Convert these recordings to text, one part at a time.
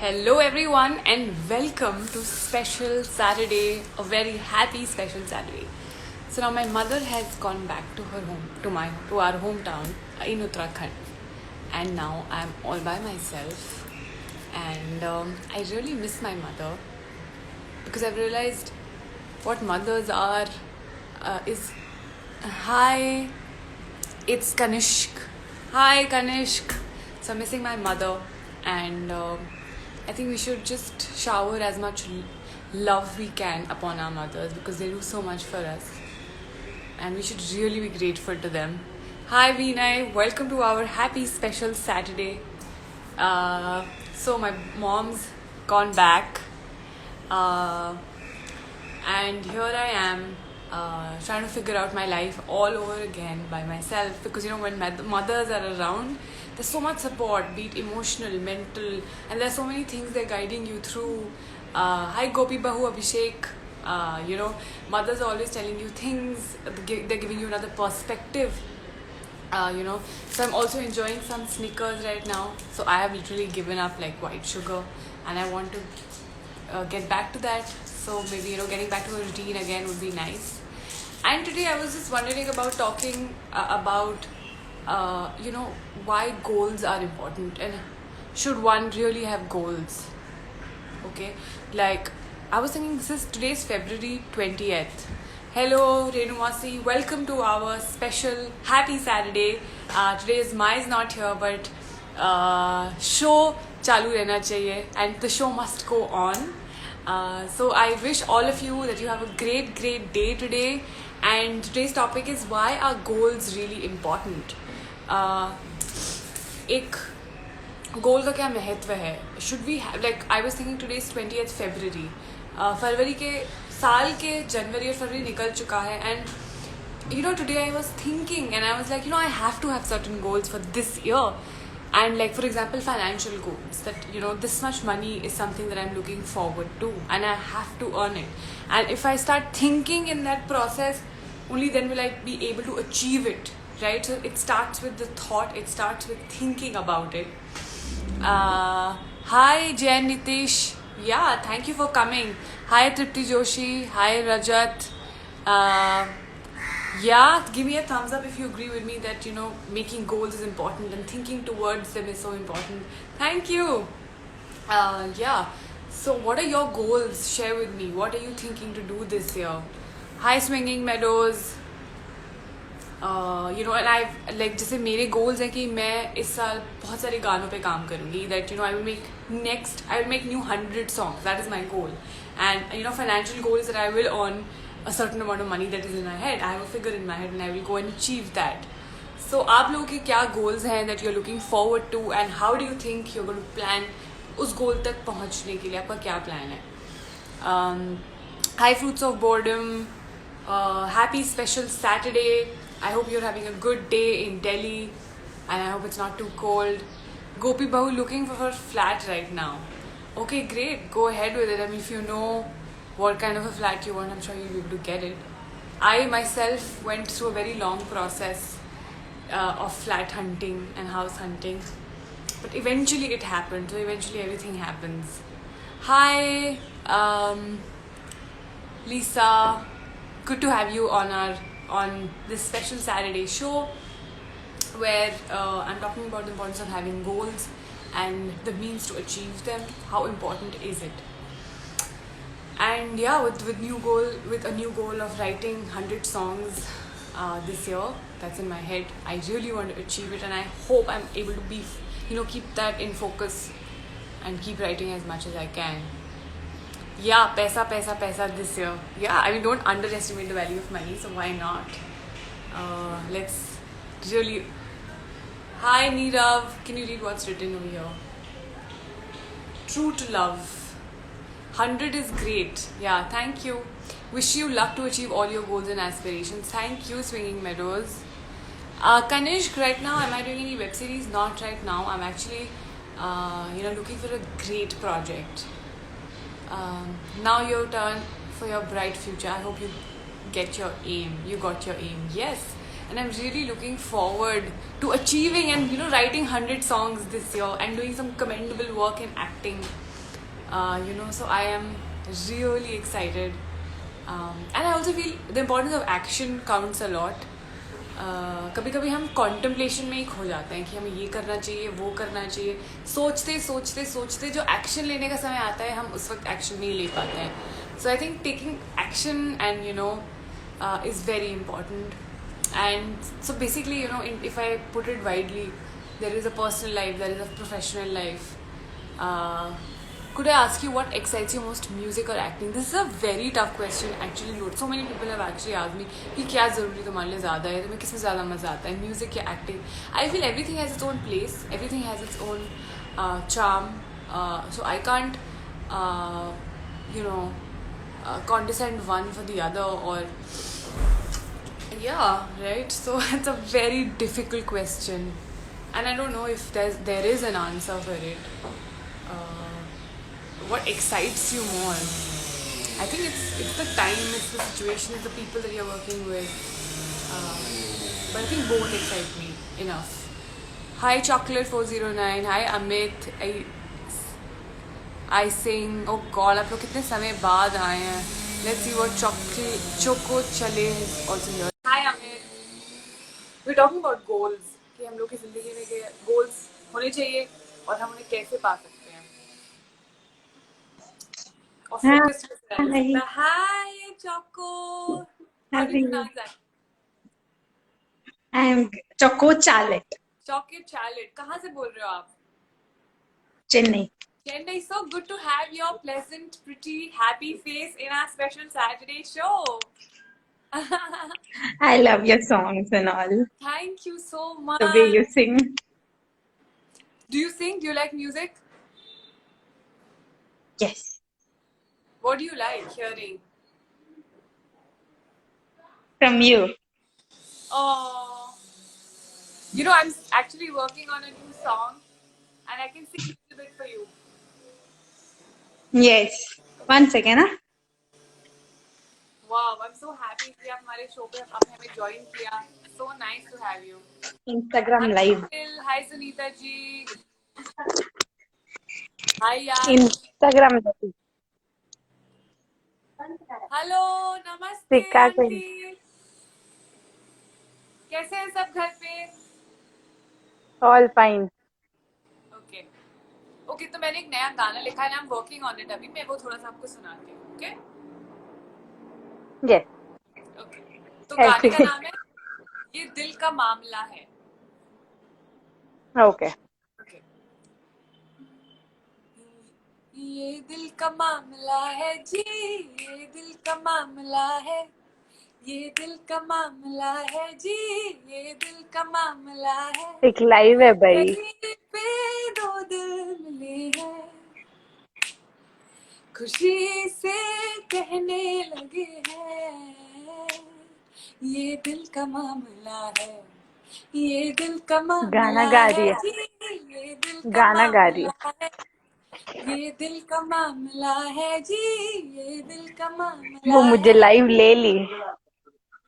Hello everyone and welcome to special Saturday, a very happy special Saturday. So now my mother has gone back to her home, to our hometown in Uttarakhand, and now I'm all by myself, and I really miss my mother because I've realized what mothers are. Is Hi, it's Kanishk. Hi Kanishk. So I'm missing my mother, and I think we should just shower as much love we can upon our mothers because they do so much for us, and we should really be grateful to them. Hi Vinay, welcome to our happy special Saturday. So my mom's gone back, and here I am trying to figure out my life all over again by myself because when mothers are around, there's so much support, be it emotional, mental, and there's so many things they're guiding you through. Hi Gopi Bahu Abhishek. Mothers are always telling you things, they're giving you another perspective. So I'm also enjoying some Snickers right now. So I have literally given up like white sugar, and I want to get back to that. So maybe getting back to a routine again would be nice. And today I was just wondering about talking about why goals are important and should one really have goals. Okay, like I was thinking, today's February 20th. Hello Renumasi, welcome to our special happy Saturday. Today is Mai's not here, but show chalu rehna chahiye and the show must go on. So I wish all of you that you have a great day today, and today's topic is why are goals really important. एक गोल का क्या महत्व है. Should we have, like I was thinking today is 20th February. फरवरी के साल के जनवरी और फरवरी निकल चुका है, and today I was thinking and I was like I have to have certain goals for this year. And like for example financial goals, that this much money is something that I'm looking forward to and I have to earn it, and if I start thinking in that process, only then will I be able to achieve it, right? So it starts with the thought, it starts with thinking about it. Hi Jen Nitish, yeah, thank you for coming. Hi Tripti Joshi, hi Rajat. Yeah, give me a thumbs up if you agree with me that making goals is important and thinking towards them is so important. Thank you. Yeah, so what are your goals? Share with me. What are you thinking to do this year? Hi Swinging Meadows. And I've like जैसे मेरे goals हैं कि मैं इस साल बहुत सारे गानों पे काम करूँगी. That I will make new 100 songs. That is my goal. And financial goal is that I will earn a certain amount of money that is in my head. I have a figure in my head and I will go and achieve that. So आप लोगों के क्या goals हैं that you're looking forward to, and how do you think you're going to plan उस goal तक पहुँचने के लिए आपका क्या plan है? Hi Fruits of Boredom. Happy special Saturday. I hope you're having a good day in Delhi, and I hope it's not too cold. Gopi Bahu looking for her flat right now. Okay, great. Go ahead with it. I mean, if you know what kind of a flat you want, I'm sure you'll be able to get it. I myself went through a very long process of flat hunting and house hunting, but eventually it happened. So eventually everything happens. Hi Lisa, good to have you on this special Saturday show where I'm talking about the importance of having goals and the means to achieve them. How important is it? And yeah, with a new goal of writing 100 songs this year, that's in my head. I really want to achieve it, and I hope I'm able to be keep that in focus and keep writing as much as I can. Yeah, paisa this year. Yeah, I mean, don't underestimate the value of money, so why not? Let's really... Hi Nirav, can you read what's written over here? True to love. 100 is great. Yeah, thank you. Wish you luck to achieve all your goals and aspirations. Thank you, Swinging Meadows. Kanishk, right now, am I doing any web series? Not right now. I'm actually, looking for a great project. Now your turn for your bright future. I hope you get your aim. You got your aim. Yes. And I'm really looking forward to achieving and writing 100 songs this year and doing some commendable work in acting. So I am really excited. And I also feel the importance of action counts a lot. कभी कभी हम contemplation में ही खो जाते हैं कि हमें ये करना चाहिए, वो करना चाहिए, सोचते सोचते सोचते जो एक्शन लेने का समय आता है हम उस वक्त एक्शन नहीं ले पाते हैं. So I think taking action and is very important. And so basically, if I put it widely, there is a personal life, there is a professional life. Could I ask you what excites you most, music or acting? This is a very tough question actually. So many people have actually asked me कि क्या ज़रूरी तुम्हारे लिए ज़्यादा है, तुम्हें किसमें ज़्यादा मज़ा आता है, music या acting? I feel everything has its own place, everything has its own charm. So I can't, you know, condescend one for the other, or yeah, right. So it's a very difficult question, and I don't know if there is an answer for it. What excites you more? I think it's the time, it's the situation, it's the people that you're working with. But I think both excite me enough. Hi Chocolate409. Hi Amit. I sing. Oh God, आप लोग कितने समय बाद आए हैं. Let's see what Choco Chale is also here. Hi Amit. We're talking about goals. कि हम लोग की जिंदगी में के goals होने चाहिए और हम उन्हें कैसे पा सकते हैं. और focus कैसे रह सकता है. Hi Choco. How do you pronounce that? I'm Choco Chalet, Chocolate Chalet. कहाँ से बोल रहे हो आप? Chennai. Chennai, so good to have your pleasant, pretty, happy face in our special Saturday show. I love your songs and all. Thank you so much. The way you sing. Do you sing? Do you like music? Yes. What do you like hearing? From you. Oh, I'm actually working on a new song, and I can sing a little bit for you. Yes. 1 second, huh? Wow, I'm so happy कि आप हमारे show पे आपने हमें join किया. So nice to have you. Instagram Hi Live. Phil. Hi Sunita ji. Hi Yash. Instagram Live. Hello नमस्ते सिक्का के आंटी. कैसे हैं सब घर पे? all fine. ओके ओके, तो मैंने एक नया गाना लिखा है, I am working on it. अभी मैं वो थोड़ा सा आपको सुनाती हूँ. Okay Yes. ओके. तो गाने का Okay. नाम है ये दिल का मामला है. Okay. ओके. ये दिल का मामला है जी, ये दिल का मामला है, ये दिल का मामला है जी, ये दिल का मामला है. एक लाइव है भाई. कहीं पे दो दिल मिले हैं, खुशी से कहने लगे हैं, ये दिल का मामला है, ये दिल का मामला गाना गा रही है है. जी, ये दिल का गाना गा रही है. मामला है, ये दिल का मामला है जी, ये दिल का मामला वो मुझे है. लाइव ले ली.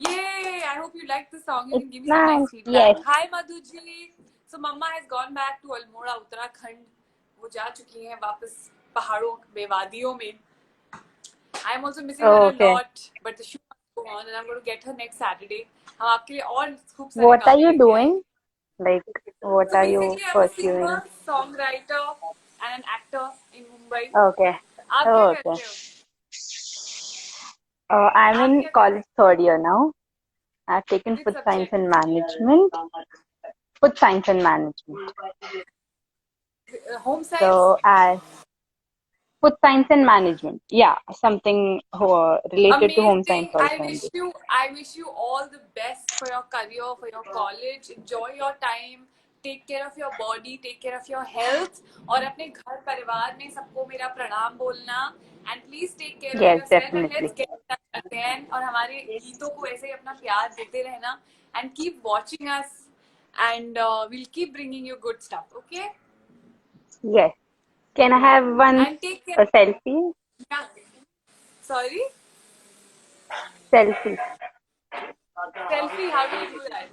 Yay! I hope you like the song. You can give me इतना some nice feedback. yes. Hi Madhu ji. So Mama has gone back to Almora, Uttarakhand. वो जा चुकी हैं वापस पहाड़ों में, वादियों में. I am also missing her a Okay. lot, but the show must go on, and I'm going to get her next Saturday. हम आपके लिए और खूब सारे What are गाने you लेके आए. doing? Like, what So are you basically, I'm a pursuing? singer, songwriter, and an actor in Mumbai. Okay. आप क्या Okay. करते हो? I'm आप in क्या college third year now. I've taken Which food science subject? and management. Food science and management. Home science? So food science and management. Yeah, something related to home science Amazing. also. I wish you all the best for your career, for your college. Enjoy your time. Take care of your body, take care of your health. और अपने घर परिवार में सबको मेरा प्रणाम बोलना. And please take care of Yes, yourself, and definitely. let's get in touch again. और हमारे गीतों को ऐसे ही अपना प्यार देते रहना. And keep watching us. And we'll keep bringing you good stuff. Okay? Yes. Can I have one And take care. selfie? Yeah. Sorry? Selfie. Selfie, how do you do that?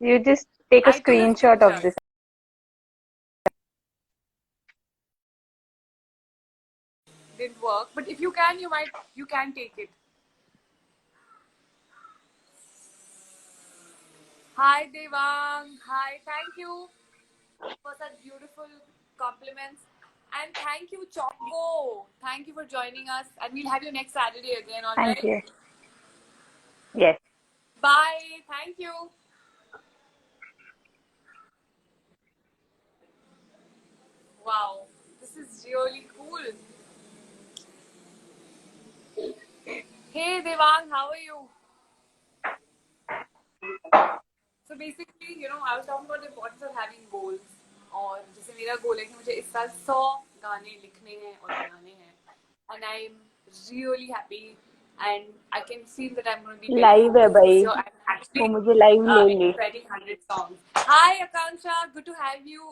You just take a I took a screenshot of screenshot. this didn't work. But if you can, you can take it. Hi Devang. Hi. Thank you for such beautiful compliments. And thank you, Choco. Thank you for joining us. And we'll have you next Saturday again, all Thank right? you. Yes. Bye. Thank you. Wow. This is really cool. Hey Devang, how are you? So basically, I was talking about the importance of having goals. और जैसे मेरा गोल है कि मुझे इस साल 100 गाने लिखने हैं और बनाने हैं. And I'm really happy and I can feel that I'm going to be very Live है focused भाई. this year. I'm वो actually मुझे live ले ले. writing 100 songs. Hi Akansha, good to have you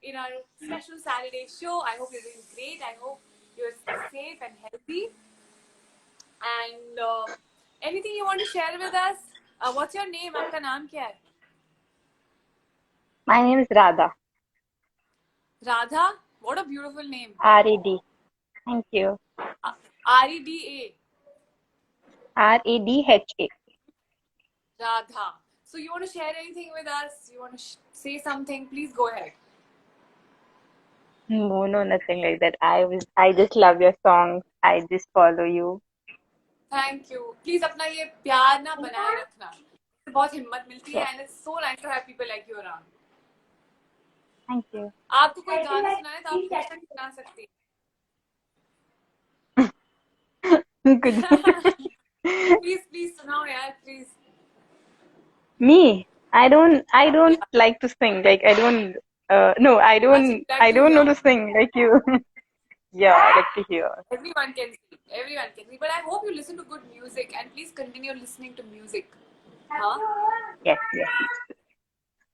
in our special Saturday show. I hope you're doing great. I hope you're safe and healthy. And anything you want to share with us? What's your name? आपका नाम क्या है? My name is Radha. Radha? What a beautiful name. R-A-D. Thank you. R-E-D-A. R-A-D-H-A. Radha. So you want to share anything with us? You want to say something? Please go ahead. No, nothing like that. I just love your songs. I just follow you. Thank you. Please अपना ये प्यार ना बनाए रखना. बहुत हिम्मत मिलती है and it's so nice to have people like you around. Thank you. आपको कोई गाना सुनाए तो आप बेशक सुना सकती हैं. Please सुनाओ यार, please. Me? I don't like to sing. Like I don't. No, I don't know to sing like you. Yeah, I like to hear. Everyone can sing. Everyone can sing. But I hope you listen to good music and please continue listening to music. Huh? Yes.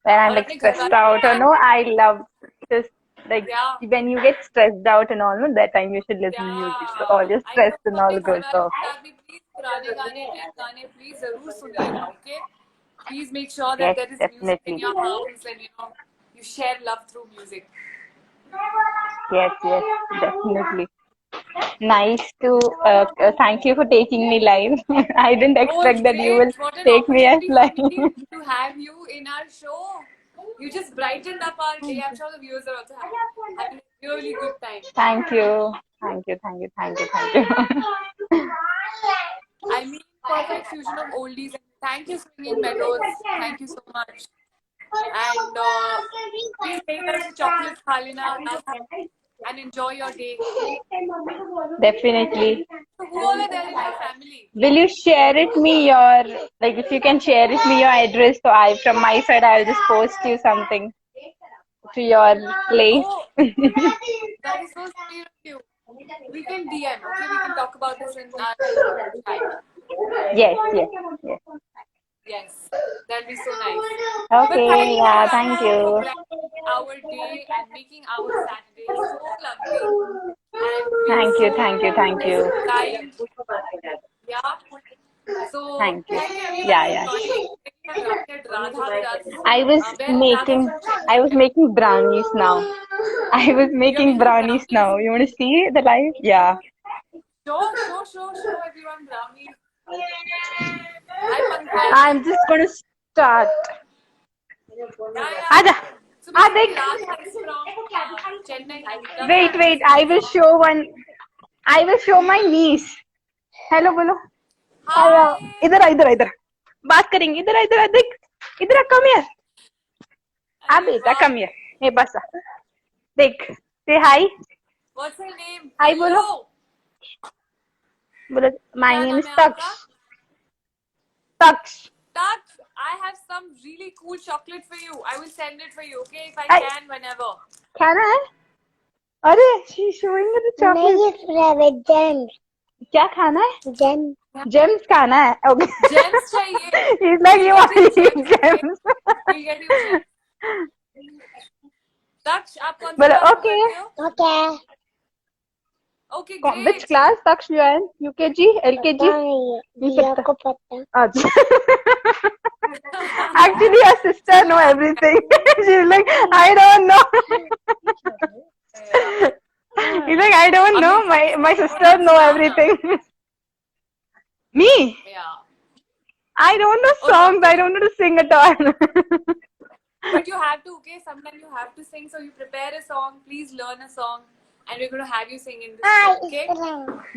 When I'm like stressed out or no, I love just like when you get stressed out and all, no, that time you should listen to music. So all your stress and all goes off. Please पुराने गाने, नए गाने, please जरूर सुनिएगा, okay? Please make sure that there is music in your house and you share love through music. Yes, definitely. Nice to thank you for taking me live. I didn't expect that you will take me as live. To have you in our show. You just brightened up our day. I'm sure the viewers are also having a really good time. Thank you. I mean, perfect fusion of oldies. Thank you, Swinging Meadows. Thank you so much. And please take us to chocolate khalina and enjoy your day. Definitely. So who are there in your family? Will you share it me if you can share it me your address, so from my side I'll just post you something to your place. Oh, that is so sweet of you. We can DM, okay? We can talk about this in our chat. Yes. Yes, that'll be so nice. Okay, thank you. Our day and making our Saturday so lovely. And Thank you. kind. Yeah. So Thank you. I was making brownies now. You want to see the live? Yeah. Show everyone brownies. I'm just gonna start. Aja. Wait. I will show one. I will show my niece. Hello, बोलो. इधर. बात करेंगे. इधर देख. इधर come here. बेटा come here. ये बस. देख. Say hi. What's her name? Hi बोलो. My name is Taksh. Taksh, I have some really cool chocolate for you. I will send it for you, okay? If I can, whenever. Can I? अरे, she's showing me the chocolate. नहीं, gems. क्या खाना है? Gems खाना है. Okay. Gems चाहिए. He's like, you want to eat gems. We'll get you gems. Taksh, आप कौन सा class okay. Okay. Okay, great. Which class, Taksh, you are in? UKG? LKG? को पता. Actually, her sister know everything. She's like, I don't know. He's like, I don't know. My sister know everything. Me? Yeah. I don't know songs. I don't know to sing at all. But you have to, okay? Sometimes you have to sing. So you prepare a song. Please learn a song. And we're going to have you sing in this show, okay?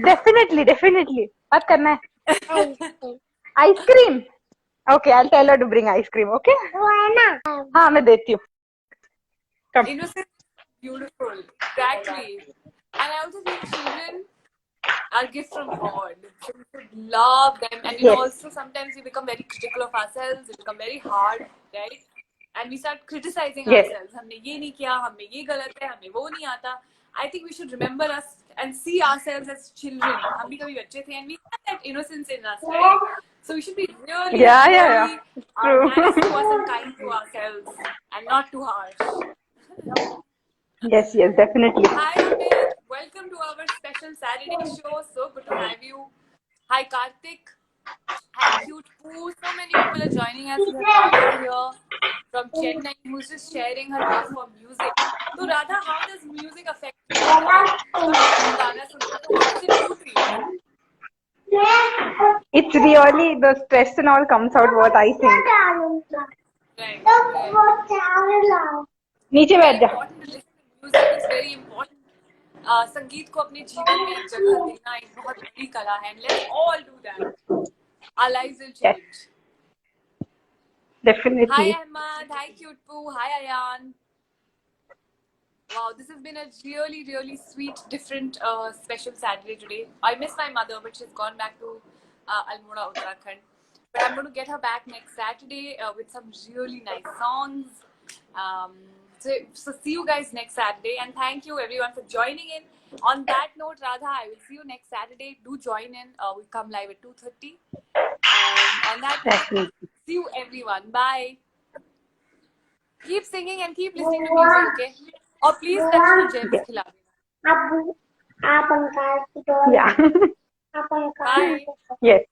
Definitely. What करना है? Ice cream. Ice cream. Okay, I'll tell her to bring ice cream. Okay? हाँ, मैं देती हूँ. Come. Innocent, beautiful. Exactly. And I also think children are gifts from God. So we should love them. And you know, also sometimes we become very critical of ourselves. We become very hard, right? And we start criticizing ourselves. हमने ये नहीं किया, हमें ये गलत है, हमें वो नहीं आता. I think we should remember us and see ourselves as children. हम भी कभी बच्चे थे and we have that innocence in us, right? So we should be really, really True. nice to us and kind to ourselves and not too harsh. Yes, definitely. Hi Amit, welcome to our special Saturday show. So good to have you. Hi Karthik. Hi Cute Poo. So many people are joining us. We have Radha here from Chennai who's just sharing her love for music. So Radha, how does music affect you? What does it do to you? It's really the stress and all comes out what I think. Right. नीचे बैठ जा. Important to listen to music. It's very important. संगीत को अपने जीवन में एक जगह देना एक बहुत बड़ी कला है. And let's all do that. Our lives will change. Definitely. Hi Ahmad. Hi Cute Poo. Hi Ayan. Wow, this has been a really, really sweet, different, special Saturday today. I miss my mother, but she's gone back to Almora, Uttarakhand. But I'm going to get her back next Saturday with some really nice songs. So see you guys next Saturday. And thank you everyone for joining in. On that note, Radha, I will see you next Saturday. Do join in. We come live at 2:30. And on that note, see you everyone. Bye. Keep singing and keep listening to music, okay? Or please touch me gems खिला देना. Yeah. Bye. Yes.